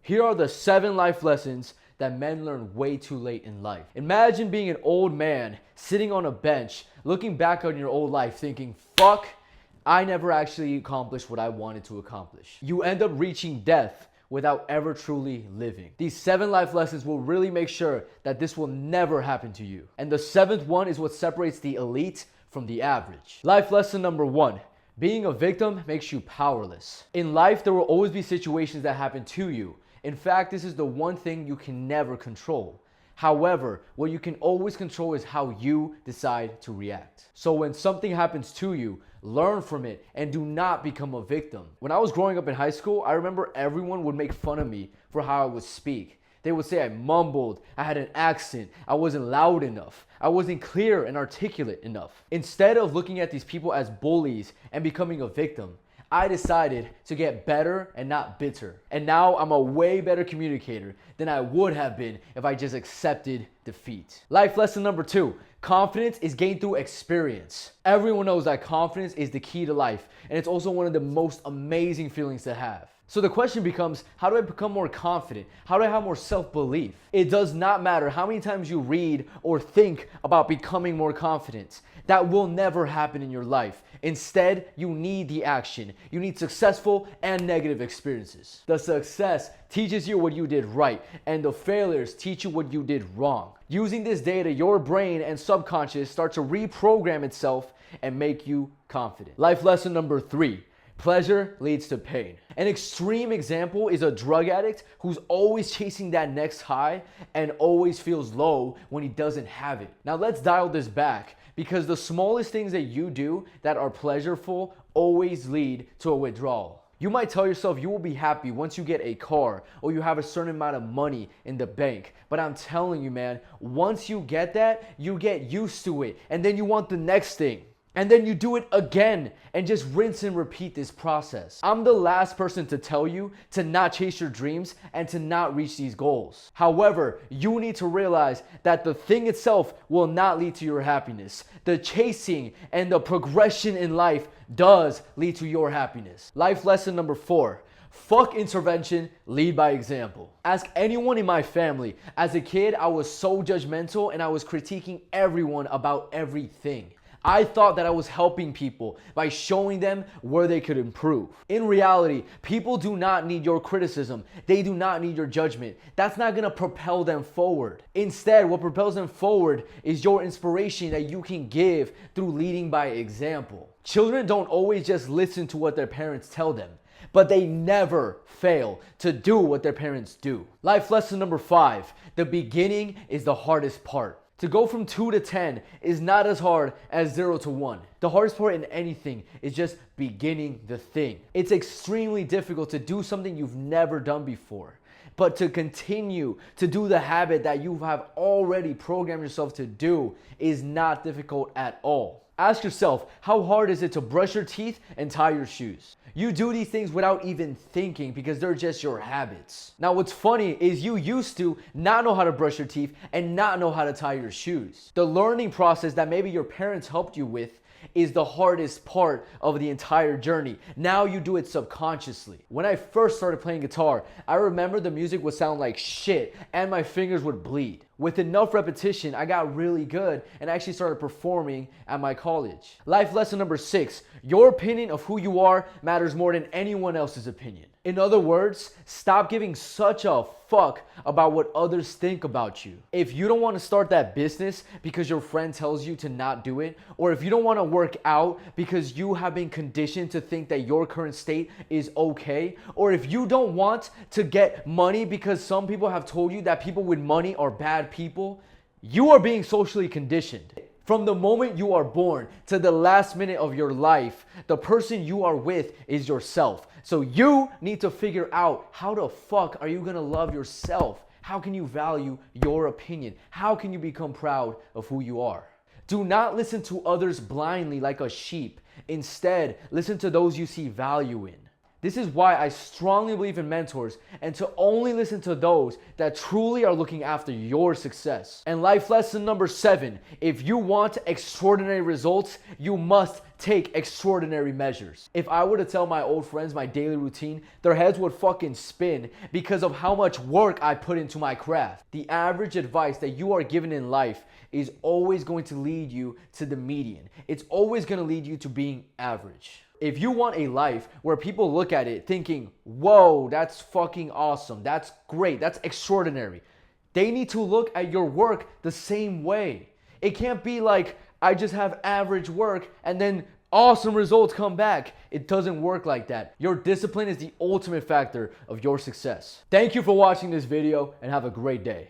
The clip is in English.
Here are the 7 life lessons that men learn way too late in life. Imagine being an old man sitting on a bench, looking back on your old life thinking, fuck, I never actually accomplished what I wanted to accomplish. You end up reaching death without ever truly living. These 7 life lessons will really make sure that this will never happen to you. And the 7th one is what separates the elite from the average. Life lesson number 1. Being a victim makes you powerless. In life, there will always be situations that happen to you. In fact, this is the one thing you can never control. However, what you can always control is how you decide to react. So when something happens to you, learn from it and do not become a victim. When I was growing up in high school, I remember everyone would make fun of me for how I would speak. They would say I mumbled, I had an accent, I wasn't loud enough, I wasn't clear and articulate enough. Instead of looking at these people as bullies and becoming a victim, I decided to get better and not bitter. And now I'm a way better communicator than I would have been if I just accepted defeat. Life lesson number 2. Confidence is gained through experience. Everyone knows that confidence is the key to life, and it's also one of the most amazing feelings to have. So the question becomes, how do I become more confident? How do I have more self-belief? It does not matter how many times you read or think about becoming more confident. That will never happen in your life. Instead, you need the action. You need successful and negative experiences. The success teaches you what you did right, and the failures teach you what you did wrong. Using this data, your brain and subconscious start to reprogram itself and make you confident. Life lesson number 3. Pleasure leads to pain. An extreme example is a drug addict who's always chasing that next high and always feels low when he doesn't have it. Now let's dial this back, because the smallest things that you do that are pleasureful always lead to a withdrawal. You might tell yourself you will be happy once you get a car or you have a certain amount of money in the bank. But I'm telling you, man, once you get that, you get used to it. And then you want the next thing. And then you do it again and just rinse and repeat this process. I'm the last person to tell you to not chase your dreams and to not reach these goals. However, you need to realize that the thing itself will not lead to your happiness. The chasing and the progression in life does lead to your happiness. Life lesson number 4. Fuck intervention, lead by example. Ask anyone in my family. As a kid, I was so judgmental and I was critiquing everyone about everything. I thought that I was helping people by showing them where they could improve. In reality, people do not need your criticism. They do not need your judgment. That's not gonna propel them forward. Instead, what propels them forward is your inspiration that you can give through leading by example. Children don't always just listen to what their parents tell them, but they never fail to do what their parents do. Life lesson number 5. The beginning is the hardest part. To go from 2 to 10 is not as hard as 0 to 1. The hardest part in anything is just beginning the thing. It's extremely difficult to do something you've never done before. But to continue to do the habit that you have already programmed yourself to do is not difficult at all. Ask yourself, how hard is it to brush your teeth and tie your shoes? You do these things without even thinking because they're just your habits. Now what's funny is you used to not know how to brush your teeth and not know how to tie your shoes. The learning process that maybe your parents helped you with is the hardest part of the entire journey. Now you do it subconsciously. When I first started playing guitar, I remember the music would sound like shit and my fingers would bleed. With enough repetition, I got really good and actually started performing at my college. Life lesson number 6, your opinion of who you are matters more than anyone else's opinion. In other words, stop giving such a fuck about what others think about you. If you don't want to start that business because your friend tells you to not do it, or if you don't want to work out because you have been conditioned to think that your current state is okay, or if you don't want to get money because some people have told you that people with money are bad people, you are being socially conditioned. From the moment you are born to the last minute of your life, the person you are with is yourself. So you need to figure out how the fuck are you gonna love yourself? How can you value your opinion? How can you become proud of who you are? Do not listen to others blindly like a sheep. Instead, listen to those you see value in. This is why I strongly believe in mentors and to only listen to those that truly are looking after your success. And life lesson number 7, if you want extraordinary results, you must take extraordinary measures. If I were to tell my old friends my daily routine, their heads would fucking spin because of how much work I put into my craft. The average advice that you are given in life is always going to lead you to the median. It's always going to lead you to being average. If you want a life where people look at it thinking, whoa, that's fucking awesome, that's great, that's extraordinary, they need to look at your work the same way. It can't be like, I just have average work and then awesome results come back. It doesn't work like that. Your discipline is the ultimate factor of your success. Thank you for watching this video and have a great day.